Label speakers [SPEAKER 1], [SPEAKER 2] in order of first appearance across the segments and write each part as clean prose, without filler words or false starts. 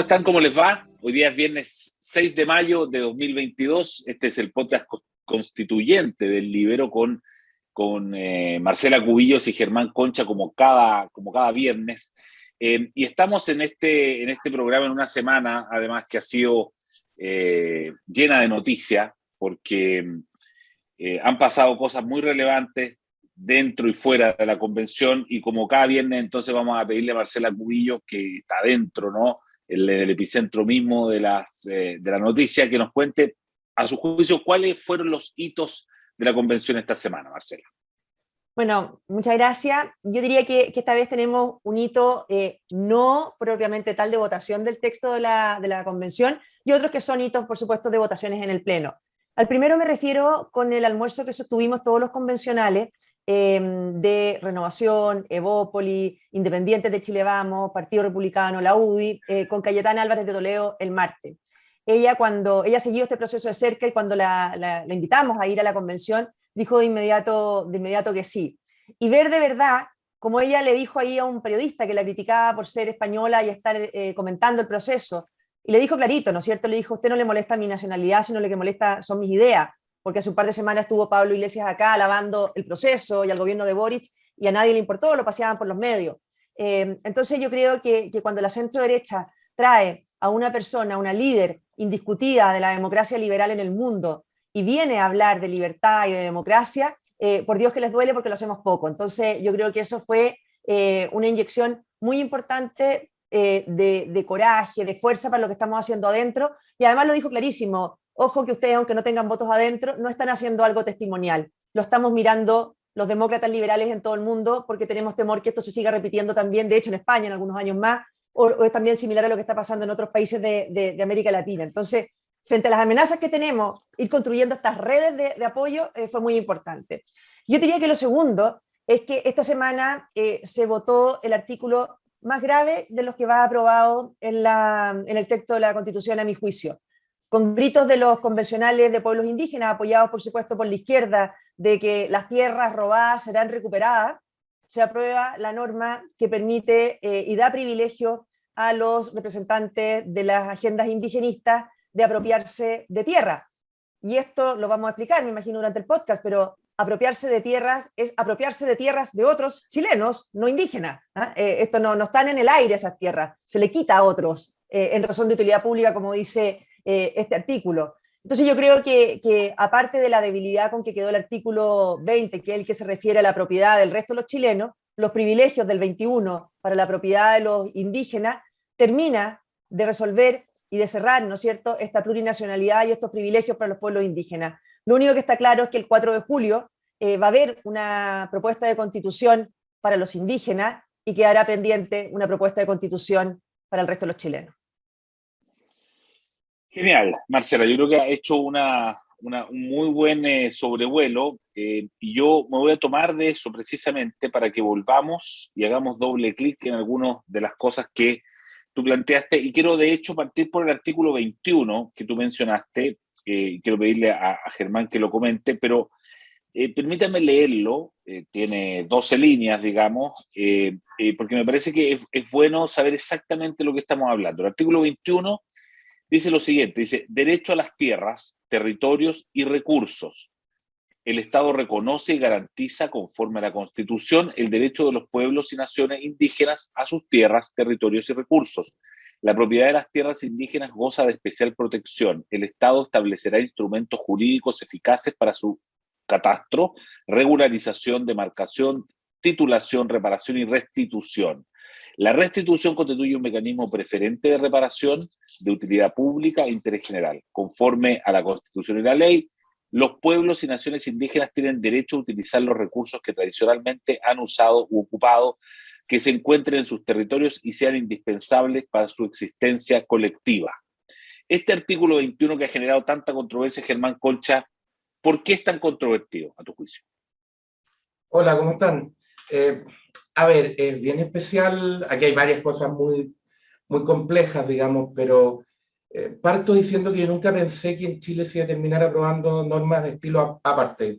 [SPEAKER 1] están? ¿Cómo les va? Hoy día es viernes 6 de mayo de 2022. Este es el podcast constituyente del Libero con Marcela Cubillos y Germán Concha como cada viernes. Y estamos en este programa en una semana, además, que ha sido llena de noticias, porque han pasado cosas muy relevantes dentro y fuera de la convención, y como cada viernes entonces vamos a pedirle a Marcela Cubillos, que está dentro, ¿no?, el epicentro mismo de la noticia, que nos cuente, a su juicio, cuáles fueron los hitos de la convención esta semana, Marcela.
[SPEAKER 2] Bueno, muchas gracias. Yo diría que esta vez tenemos un hito no propiamente tal de votación del texto de la convención, y otros que son hitos, por supuesto, de votaciones en el Pleno. Al primero me refiero con el almuerzo que sostuvimos todos los convencionales de Renovación, Evópoli, Independientes de Chile Vamos, Partido Republicano, la UDI, con Cayetana Álvarez de Toledo el martes. Ella siguió este proceso de cerca, y cuando la invitamos a ir a la convención, dijo de inmediato que sí. Y ver de verdad, como ella le dijo ahí a un periodista que la criticaba por ser española y estar comentando el proceso, y le dijo clarito, ¿no es cierto? Le dijo: usted no le molesta mi nacionalidad, sino lo que molesta son mis ideas, porque hace un par de semanas estuvo Pablo Iglesias acá alabando el proceso y al gobierno de Boric, y a nadie le importó, lo paseaban por los medios. Entonces yo creo que cuando la centro derecha trae a una persona, una líder indiscutida de la democracia liberal en el mundo, y viene a hablar de libertad y de democracia, por Dios que les duele, porque lo hacemos poco. Entonces yo creo que eso fue una inyección muy importante de coraje, de fuerza para lo que estamos haciendo adentro, y además lo dijo clarísimo: ojo que ustedes, aunque no tengan votos adentro, no están haciendo algo testimonial, lo estamos mirando los demócratas liberales en todo el mundo, porque tenemos temor que esto se siga repitiendo también, de hecho en España en algunos años más, o es también similar a lo que está pasando en otros países de América Latina. Entonces, frente a las amenazas que tenemos, ir construyendo estas redes de apoyo fue muy importante. Yo diría que lo segundo es que esta semana se votó el artículo más grave de los que va aprobado en el texto de la Constitución, a mi juicio, con gritos de los convencionales de pueblos indígenas, apoyados por supuesto por la izquierda, de que las tierras robadas serán recuperadas. Se aprueba la norma que permite y da privilegio a los representantes de las agendas indigenistas de apropiarse de tierra. Y esto lo vamos a explicar, me imagino, durante el podcast, pero apropiarse de tierras es apropiarse de tierras de otros chilenos, no indígenas. Esto no están en el aire, esas tierras, se le quita a otros en razón de utilidad pública, como dice este artículo. Entonces yo creo que aparte de la debilidad con que quedó el artículo 20, que es el que se refiere a la propiedad del resto de los chilenos, los privilegios del 21 para la propiedad de los indígenas termina de resolver y de cerrar, ¿no es cierto?, esta plurinacionalidad y estos privilegios para los pueblos indígenas. Lo único que está claro es que el 4 de julio va a haber una propuesta de constitución para los indígenas, y quedará pendiente una propuesta de constitución para el resto de los chilenos.
[SPEAKER 1] Genial, Marcela, yo creo que ha hecho un muy buen sobrevuelo, y yo me voy a tomar de eso precisamente para que volvamos y hagamos doble clic en algunas de las cosas que tú planteaste, y quiero de hecho partir por el artículo 21 que tú mencionaste. Quiero pedirle a Germán que lo comente, pero permítame leerlo. Tiene 12 líneas, digamos, porque me parece que es bueno saber exactamente lo que estamos hablando. El artículo 21 dice lo siguiente: dice, derecho a las tierras, territorios y recursos. El Estado reconoce y garantiza, conforme a la Constitución, el derecho de los pueblos y naciones indígenas a sus tierras, territorios y recursos. La propiedad de las tierras indígenas goza de especial protección. El Estado establecerá instrumentos jurídicos eficaces para su catastro, regularización, demarcación, titulación, reparación y restitución. La restitución constituye un mecanismo preferente de reparación de utilidad pública e interés general. Conforme a la Constitución y la ley, los pueblos y naciones indígenas tienen derecho a utilizar los recursos que tradicionalmente han usado u ocupado, que se encuentren en sus territorios y sean indispensables para su existencia colectiva. Este artículo 21, que ha generado tanta controversia, Germán Concha, ¿por qué es tan controvertido, a tu juicio?
[SPEAKER 3] Hola, ¿cómo están? A ver, es bien especial. Aquí hay varias cosas muy, muy complejas, digamos, pero parto diciendo que yo nunca pensé que en Chile se iba a terminar aprobando normas de estilo apartheid.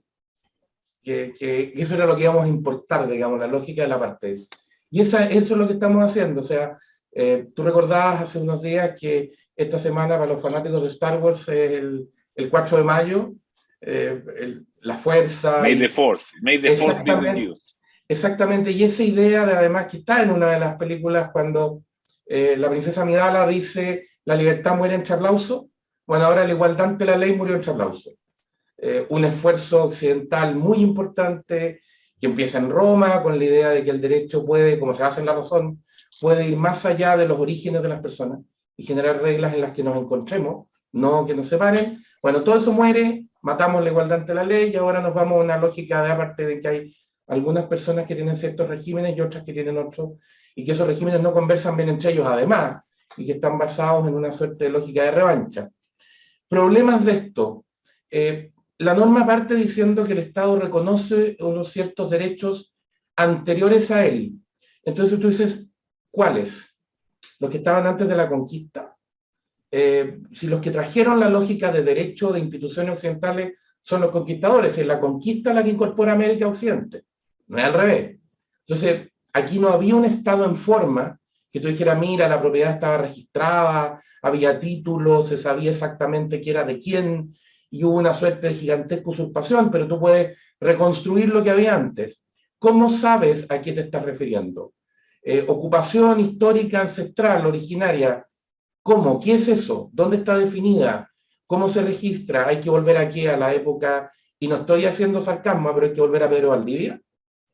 [SPEAKER 3] Que eso era lo que íbamos a importar, digamos, la lógica del apartheid. Y eso es lo que estamos haciendo. O sea, Tú recordabas hace unos días que esta semana para los fanáticos de Star Wars es el 4 de mayo, la fuerza...
[SPEAKER 1] May the fourth be with you.
[SPEAKER 3] Exactamente, y esa idea de además que está en una de las películas cuando la princesa Amidala dice la libertad muere entre aplausos, bueno, ahora la igualdad ante la ley murió entre aplausos. Un esfuerzo occidental muy importante que empieza en Roma con la idea de que el derecho puede, como se hace en la razón, puede ir más allá de los orígenes de las personas y generar reglas en las que nos encontremos, no que nos separen. Bueno, todo eso muere, matamos la igualdad ante la ley y ahora nos vamos a una lógica de aparte de que hay algunas personas que tienen ciertos regímenes y otras que tienen otros, y que esos regímenes no conversan bien entre ellos además, y que están basados en una suerte de lógica de revancha. Problemas de esto. La norma parte diciendo que el Estado reconoce unos ciertos derechos anteriores a él. Entonces tú dices, ¿cuáles? Los que estaban antes de la conquista. Si los que trajeron la lógica de derecho de instituciones occidentales son los conquistadores, es la conquista la que incorpora América a Occidente, no es al revés. Entonces, aquí no había un Estado en forma que tú dijeras, mira, la propiedad estaba registrada, había títulos, se sabía exactamente quién era de quién, y hubo una suerte de gigantesca usurpación, pero tú puedes reconstruir lo que había antes. ¿Cómo sabes a qué te estás refiriendo? Ocupación histórica ancestral, originaria. ¿Cómo? ¿Qué es eso? ¿Dónde está definida? ¿Cómo se registra? Hay que volver aquí a la época, y no estoy haciendo sarcasmo, pero hay que volver a Pedro Valdivia.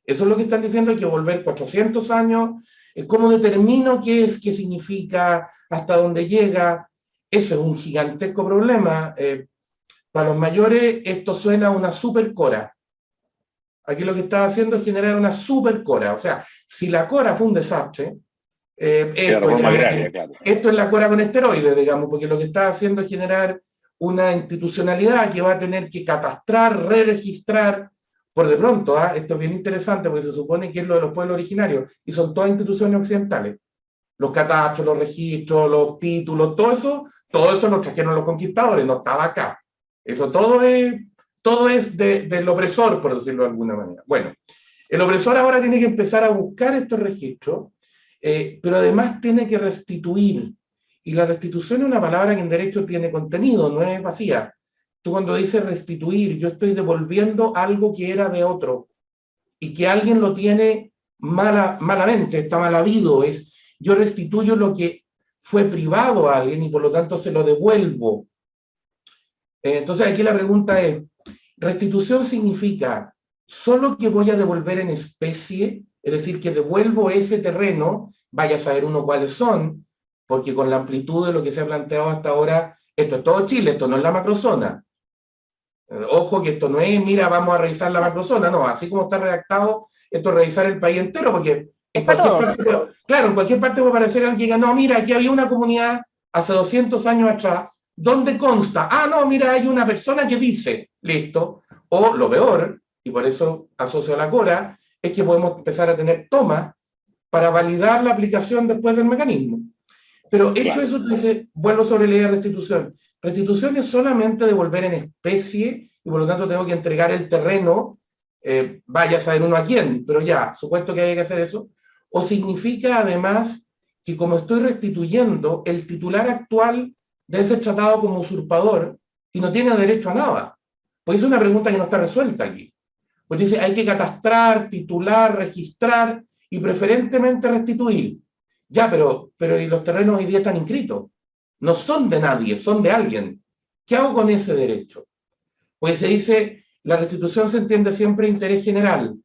[SPEAKER 3] Eso es lo que están diciendo, hay que volver 400 años. ¿Cómo determino qué es, qué significa, hasta dónde llega? Eso es un gigantesco problema. Para los mayores esto suena a una supercora. Aquí lo que está haciendo es generar una supercora. O sea, si la cora fue un desastre, esto es la cora con esteroides, digamos, porque lo que está haciendo es generar una institucionalidad que va a tener que catastrar, re-registrar, por de pronto, esto es bien interesante porque se supone que es lo de los pueblos originarios y son todas instituciones occidentales. Los catastros, los registros, los títulos, todo eso lo trajeron los conquistadores, no estaba acá. Eso todo es del opresor, por decirlo de alguna manera. Bueno, el opresor ahora tiene que empezar a buscar estos registros, pero además tiene que restituir. Y la restitución es una palabra que en derecho tiene contenido, no es vacía. Tú cuando dices restituir, yo estoy devolviendo algo que era de otro y que alguien lo tiene malamente, está mal habido. Yo restituyo lo que fue privado a alguien y por lo tanto se lo devuelvo. Entonces aquí la pregunta es, ¿restitución significa solo que voy a devolver en especie? Es decir, que devuelvo ese terreno, vaya a saber uno cuáles son, porque con la amplitud de lo que se ha planteado hasta ahora, esto es todo Chile, esto no es la macrozona. Ojo que esto no es, mira, vamos a revisar la macrozona, no, así como está redactado, esto es revisar el país entero, porque en cualquier parte, claro, en cualquier parte puede aparecer alguien que diga, no, mira, aquí había una comunidad hace 200 años atrás, ¿dónde consta? Ah, no, mira, hay una persona que dice, listo, o lo peor, y por eso asocio a la cora, es que podemos empezar a tener tomas para validar la aplicación después del mecanismo. Pero hecho eso, tú dices, vuelvo sobre la idea de restitución. Restitución es solamente devolver en especie, y por lo tanto tengo que entregar el terreno, vaya a saber uno a quién, pero ya, supuesto que hay que hacer eso. O significa además que como estoy restituyendo, el titular actual debe ser tratado como usurpador y no tiene derecho a nada. Pues es una pregunta que no está resuelta aquí. Pues dice, hay que catastrar, titular, registrar y preferentemente restituir. Ya, pero y los terrenos hoy día están inscritos. No son de nadie, son de alguien. ¿Qué hago con ese derecho? Pues se dice, la restitución se entiende siempre interés general.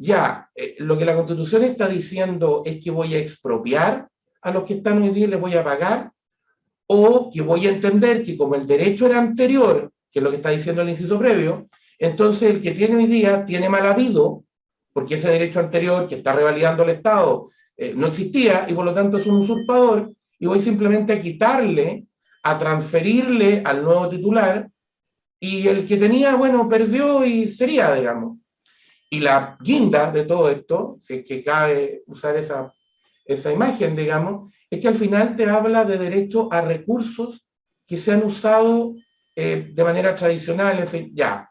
[SPEAKER 3] Ya, lo que la Constitución está diciendo es que voy a expropiar a los que están hoy día y les voy a pagar, o que voy a entender que como el derecho era anterior, que es lo que está diciendo el inciso previo, entonces el que tiene hoy día tiene mal habido, porque ese derecho anterior que está revalidando el Estado no existía y por lo tanto es un usurpador, y voy simplemente a quitarle, a transferirle al nuevo titular, y el que tenía, bueno, perdió y sería, digamos. Y la guinda de todo esto, si es que cabe usar esa imagen, digamos, es que al final te habla de derecho a recursos que se han usado de manera tradicional, en fin, ya.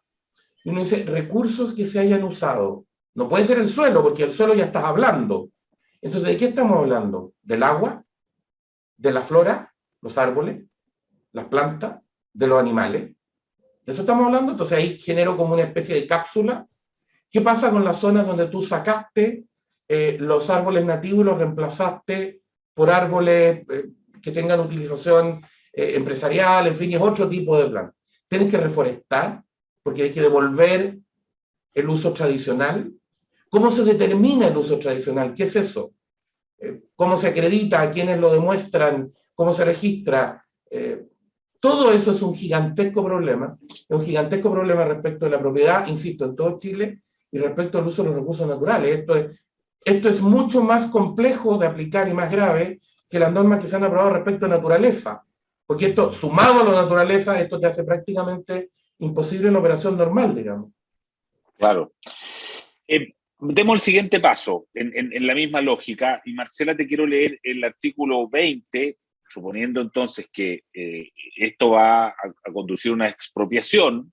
[SPEAKER 3] Y uno dice, recursos que se hayan usado. No puede ser el suelo, porque el suelo ya estás hablando. Entonces, ¿de qué estamos hablando? ¿Del agua? de la flora, los árboles, las plantas, de los animales. De eso estamos hablando. Entonces ahí genero como una especie de cápsula. ¿Qué pasa con las zonas donde tú sacaste los árboles nativos y los reemplazaste por árboles que tengan utilización empresarial, en fin, es otro tipo de planta? Tienes que reforestar, porque hay que devolver el uso tradicional. ¿Cómo se determina el uso tradicional? ¿Qué es eso? ¿Cómo se acredita? ¿A quiénes lo demuestran? ¿Cómo se registra? Todo eso es un gigantesco problema. Es un gigantesco problema respecto de la propiedad, insisto, en todo Chile, y respecto al uso de los recursos naturales. Esto es mucho más complejo de aplicar y más grave que las normas que se han aprobado respecto a naturaleza. Porque esto, sumado a la naturaleza, esto te hace prácticamente imposible la operación normal, digamos.
[SPEAKER 1] Claro. Demos el siguiente paso en la misma lógica. Y Marcela, te quiero leer el artículo 20, suponiendo entonces que esto va a conducir a una expropiación.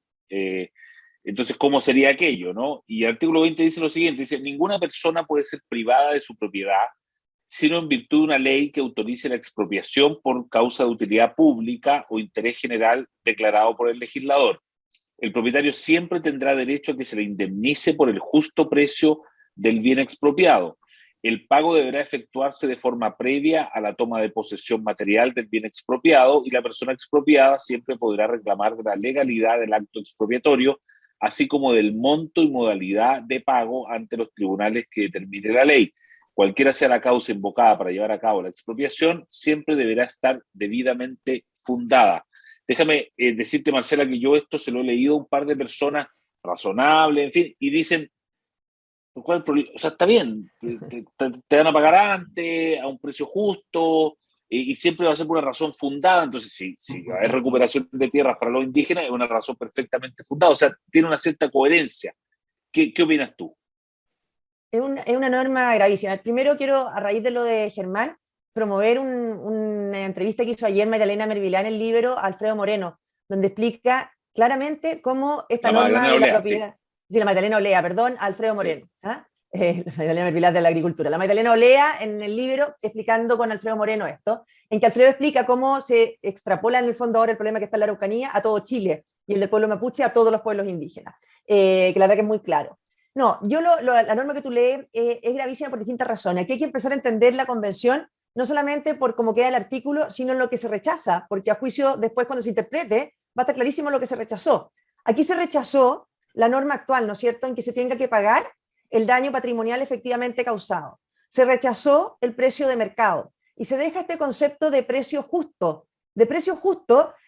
[SPEAKER 1] Entonces, ¿cómo sería aquello, no? Y el artículo 20 dice lo siguiente, dice, ninguna persona puede ser privada de su propiedad sino en virtud de una ley que autorice la expropiación por causa de utilidad pública o interés general declarado por el legislador. El propietario siempre tendrá derecho a que se le indemnice por el justo precio del bien expropiado. El pago deberá efectuarse de forma previa a la toma de posesión material del bien expropiado y la persona expropiada siempre podrá reclamar de la legalidad del acto expropiatorio, así como del monto y modalidad de pago ante los tribunales que determine la ley. Cualquiera sea la causa invocada para llevar a cabo la expropiación, siempre deberá estar debidamente fundada. Déjame decirte, Marcela, que yo esto se lo he leído a un par de personas razonables, en fin, y dicen, ¿cuál es el problema? O sea, está bien, te van a pagar antes, a un precio justo, y siempre va a ser por una razón fundada. Entonces, si hay recuperación de tierras para los indígenas, es una razón perfectamente fundada, o sea, tiene una cierta coherencia. ¿Qué opinas tú?
[SPEAKER 2] Es una norma gravísima. Primero quiero, a raíz de lo de Germán, promover una entrevista que hizo ayer Magdalena Mervilá en el libro Alfredo Moreno, donde explica claramente cómo esta norma de la propiedad... Sí, la Magdalena Olea, perdón, Alfredo Moreno. Sí. ¿Ah? La Magdalena Mervilá de la agricultura. La Magdalena Olea en el libro explicando con Alfredo Moreno esto, en que Alfredo explica cómo se extrapola en el fondo ahora el problema que está en la Araucanía a todo Chile y el del pueblo mapuche a todos los pueblos indígenas. Que la verdad que es muy claro. No, la norma que tú lees es gravísima por distintas razones. Aquí hay que empezar a entender la convención no solamente por cómo queda el artículo, sino en lo que se rechaza, porque a juicio después cuando se interprete va a estar clarísimo lo que se rechazó. Aquí se rechazó la norma actual, ¿no es cierto?, en que se tenga que pagar el daño patrimonial efectivamente causado. Se rechazó el precio de mercado y se deja este concepto de precio justo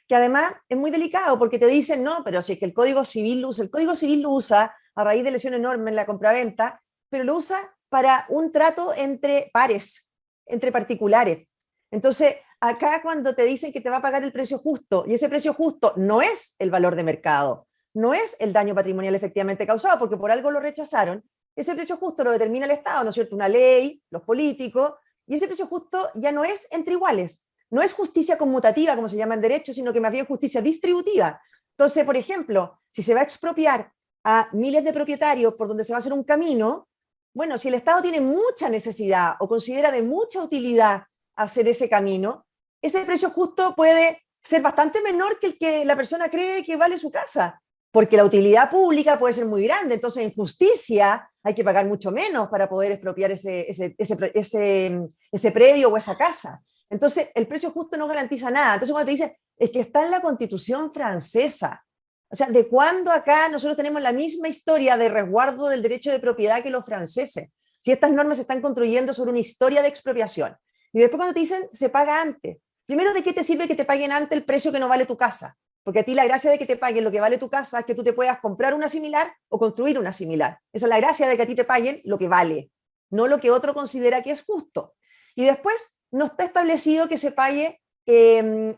[SPEAKER 2] que además es muy delicado porque te dicen, no, pero si es que el Código Civil lo usa a raíz de lesión enorme en la compraventa, pero lo usa para un trato entre pares, entre particulares. Entonces, acá cuando te dicen que te va a pagar el precio justo, y ese precio justo no es el valor de mercado, no es el daño patrimonial efectivamente causado, porque por algo lo rechazaron, ese precio justo lo determina el Estado, ¿no es cierto?, una ley, los políticos, y ese precio justo ya no es entre iguales, no es justicia conmutativa, como se llama en derecho, sino que más bien justicia distributiva. Entonces, por ejemplo, si se va a expropiar a miles de propietarios por donde se va a hacer un camino, bueno, si el Estado tiene mucha necesidad o considera de mucha utilidad hacer ese camino, ese precio justo puede ser bastante menor que el que la persona cree que vale su casa, porque la utilidad pública puede ser muy grande, entonces en justicia hay que pagar mucho menos para poder expropiar ese predio o esa casa. Entonces el precio justo no garantiza nada. Entonces cuando te dicen, es que está en la Constitución francesa, o sea, ¿de cuándo acá nosotros tenemos la misma historia de resguardo del derecho de propiedad que los franceses? Si estas normas se están construyendo sobre una historia de expropiación. Y después cuando te dicen, se paga antes. Primero, ¿de qué te sirve que te paguen antes el precio que no vale tu casa? Porque a ti la gracia de que te paguen lo que vale tu casa es que tú te puedas comprar una similar o construir una similar. Esa es la gracia de que a ti te paguen lo que vale, no lo que otro considera que es justo. Y después, no está establecido que se pague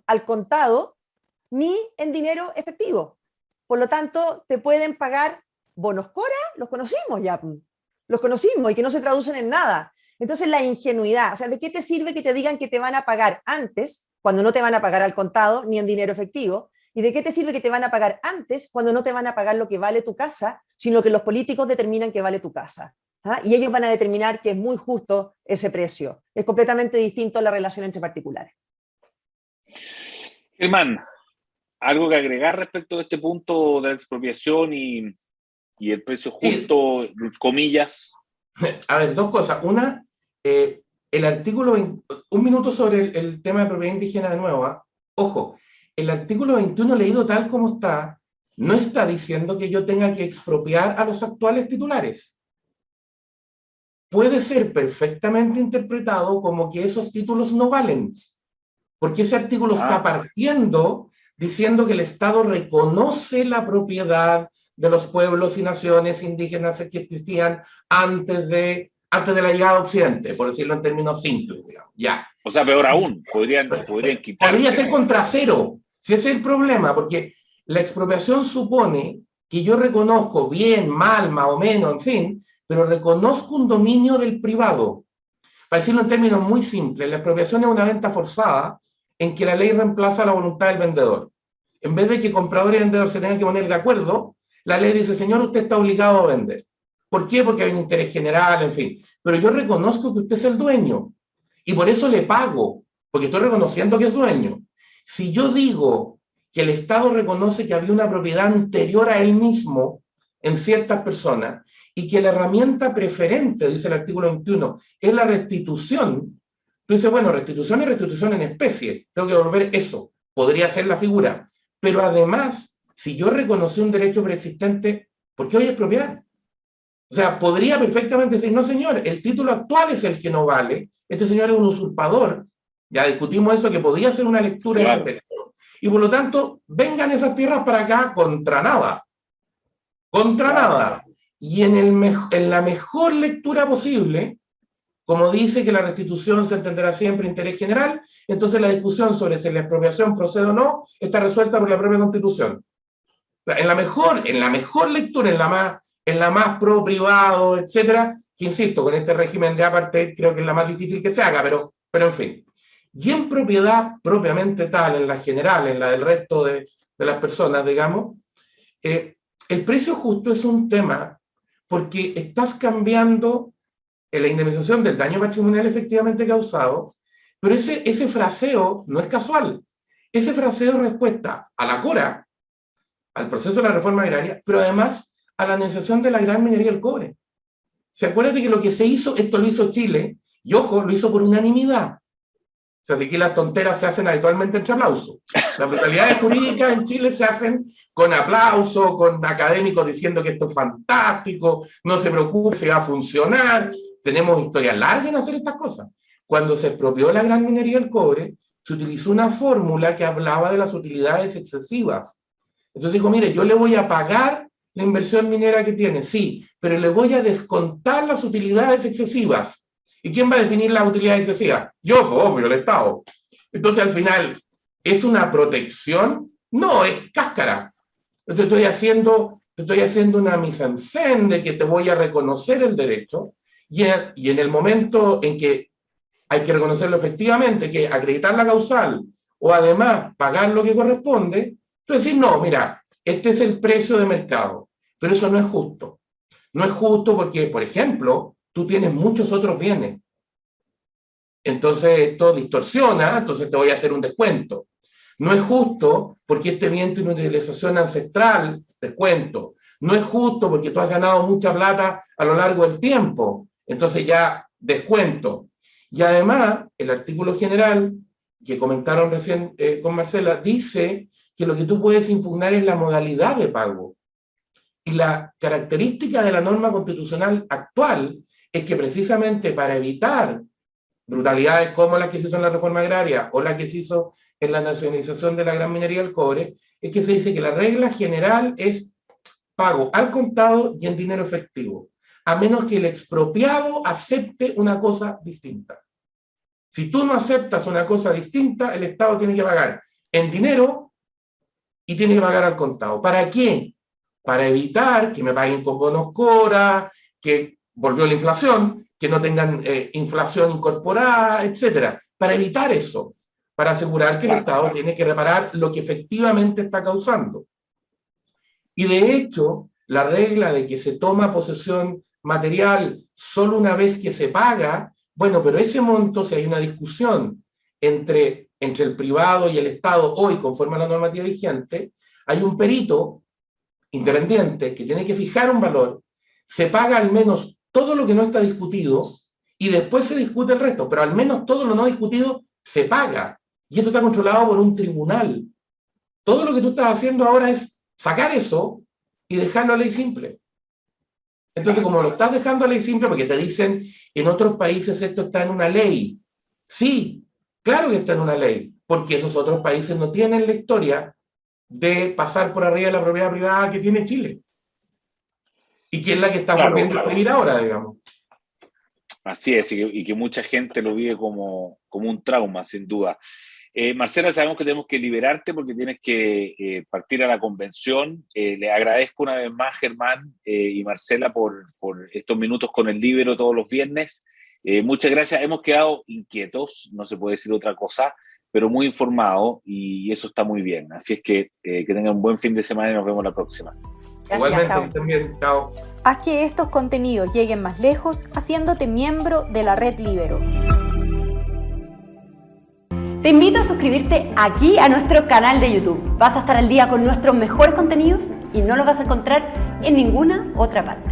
[SPEAKER 2] al contado ni en dinero efectivo. Por lo tanto, te pueden pagar bonos Cora, los conocimos ya, los conocimos y que no se traducen en nada. Entonces la ingenuidad, o sea, ¿de qué te sirve que te digan que te van a pagar antes, cuando no te van a pagar al contado ni en dinero efectivo? ¿Y de qué te sirve que te van a pagar antes, cuando no te van a pagar lo que vale tu casa, sino que los políticos determinan que vale tu casa? ¿Ah? Y ellos van a determinar que es muy justo ese precio. Es completamente distinto a la relación entre particulares.
[SPEAKER 1] Germán, ¿algo que agregar respecto de este punto de la expropiación y el precio justo, comillas?
[SPEAKER 3] A ver, dos cosas. Una, el artículo, un minuto sobre el tema de propiedad indígena de nuevo. ¿Ah? Ojo, el artículo 21 leído tal como está, no está diciendo que yo tenga que expropiar a los actuales titulares. Puede ser perfectamente interpretado como que esos títulos no valen, porque ese artículo está partiendo diciendo que el Estado reconoce la propiedad de los pueblos y naciones indígenas que existían antes de la llegada a Occidente, por decirlo en términos simples, digamos. Ya.
[SPEAKER 1] O sea, peor aún, podrían quitar.
[SPEAKER 3] Podría ser contra cero, si ese es el problema, porque la expropiación supone que yo reconozco bien, mal, más o menos, en fin, pero reconozco un dominio del privado. Para decirlo en términos muy simples, la expropiación es una venta forzada en que la ley reemplaza la voluntad del vendedor. En vez de que comprador y vendedor se tengan que poner de acuerdo, la ley dice, señor, usted está obligado a vender. ¿Por qué? Porque hay un interés general, en fin. Pero yo reconozco que usted es el dueño y por eso le pago, porque estoy reconociendo que es dueño. Si yo digo que el Estado reconoce que había una propiedad anterior a él mismo en ciertas personas y que la herramienta preferente, dice el artículo 21, es la restitución, tú dices, bueno, restitución y restitución en especie, tengo que devolver eso, podría ser la figura. Pero además, si yo reconocí un derecho preexistente, ¿por qué voy a expropiar? O sea, podría perfectamente decir, no señor, el título actual es el que no vale, este señor es un usurpador, ya discutimos eso, que podría ser una lectura de este texto. Y por lo tanto, vengan esas tierras para acá contra nada. Contra nada. Y en la mejor lectura posible, como dice que la restitución se entenderá siempre interés general, entonces la discusión sobre si la expropiación procede o no está resuelta por la propia Constitución. O sea, en la mejor lectura, en la más pro privado, etcétera, que insisto, con este régimen de apartheid creo que es la más difícil que se haga, pero en fin. Y en propiedad propiamente tal, en la general, en la del resto de las personas, digamos, el precio justo es un tema porque estás cambiando la indemnización del daño patrimonial efectivamente causado, pero ese fraseo no es casual. Ese fraseo es respuesta a la CORA, al proceso de la reforma agraria, pero además a la negociación de la gran minería del cobre. ¿Se acuerdan de que lo que se hizo, esto lo hizo Chile, y ojo, lo hizo por unanimidad? O sea, así que las tonteras se hacen habitualmente entre aplausos. Las brutalidades jurídicas en Chile se hacen con aplauso, con académicos diciendo que esto es fantástico, no se preocupe, se va a funcionar. Tenemos historias largas en hacer estas cosas. Cuando se expropió la gran minería del cobre, se utilizó una fórmula que hablaba de las utilidades excesivas. Entonces dijo, mire, yo le voy a pagar la inversión minera que tiene, sí, pero le voy a descontar las utilidades excesivas. ¿Y quién va a definir las utilidades excesivas? Yo, pues, obvio, el Estado. Entonces, al final, ¿es una protección? No, es cáscara. Te estoy haciendo una mise en scène de que te voy a reconocer el derecho y en el momento en que hay que reconocerlo efectivamente, que acreditar la causal o además pagar lo que corresponde, tú decís, no, mira, este es el precio de mercado, pero eso no es justo. No es justo porque, por ejemplo, tú tienes muchos otros bienes. Entonces esto distorsiona, entonces te voy a hacer un descuento. No es justo porque este bien tiene una utilización ancestral, descuento. No es justo porque tú has ganado mucha plata a lo largo del tiempo, entonces ya descuento. Y además, el artículo general que comentaron recién con Marcela, dice que lo que tú puedes impugnar es la modalidad de pago. Y la característica de la norma constitucional actual es que precisamente para evitar brutalidades como las que se hizo en la reforma agraria o las que se hizo en la nacionalización de la gran minería del cobre, es que se dice que la regla general es pago al contado y en dinero efectivo, a menos que el expropiado acepte una cosa distinta. Si tú no aceptas una cosa distinta, el Estado tiene que pagar en dinero y tiene que pagar al contado. ¿Para qué? Para evitar que me paguen con bonos Cora, que volvió la inflación, que no tengan inflación incorporada, etcétera. Para evitar eso, para asegurar que el Estado tiene que reparar lo que efectivamente está causando. Y de hecho, la regla de que se toma posesión material solo una vez que se paga, bueno, pero ese monto, si hay una discusión entre entre el privado y el Estado hoy, conforme a la normativa vigente, hay un perito independiente que tiene que fijar un valor, se paga al menos todo lo que no está discutido y después se discute el resto, pero al menos todo lo no discutido se paga. Y esto está controlado por un tribunal. Todo lo que tú estás haciendo ahora es sacar eso y dejarlo a ley simple. Entonces, como lo estás dejando a ley simple, porque te dicen, en otros países esto está en una ley. Sí, claro que está en una ley, porque esos otros países no tienen la historia de pasar por arriba de la propiedad privada que tiene Chile. Y que es la que está volviendo a escribir ahora, digamos.
[SPEAKER 1] Así es, y que mucha gente lo vive como un trauma, sin duda. Marcela, sabemos que tenemos que liberarte porque tienes que partir a la convención. Le agradezco una vez más, Germán y Marcela, por estos minutos con el Líbero todos los viernes. Muchas gracias. Hemos quedado inquietos, no se puede decir otra cosa, pero muy informados y eso está muy bien. Así es que tengan un buen fin de semana y nos vemos la próxima.
[SPEAKER 3] Gracias, igualmente, también. Chao.
[SPEAKER 4] Haz que estos contenidos lleguen más lejos haciéndote miembro de la Red Líbero.
[SPEAKER 5] Te invito a suscribirte aquí a nuestro canal de YouTube. Vas a estar al día con nuestros mejores contenidos y no los vas a encontrar en ninguna otra parte.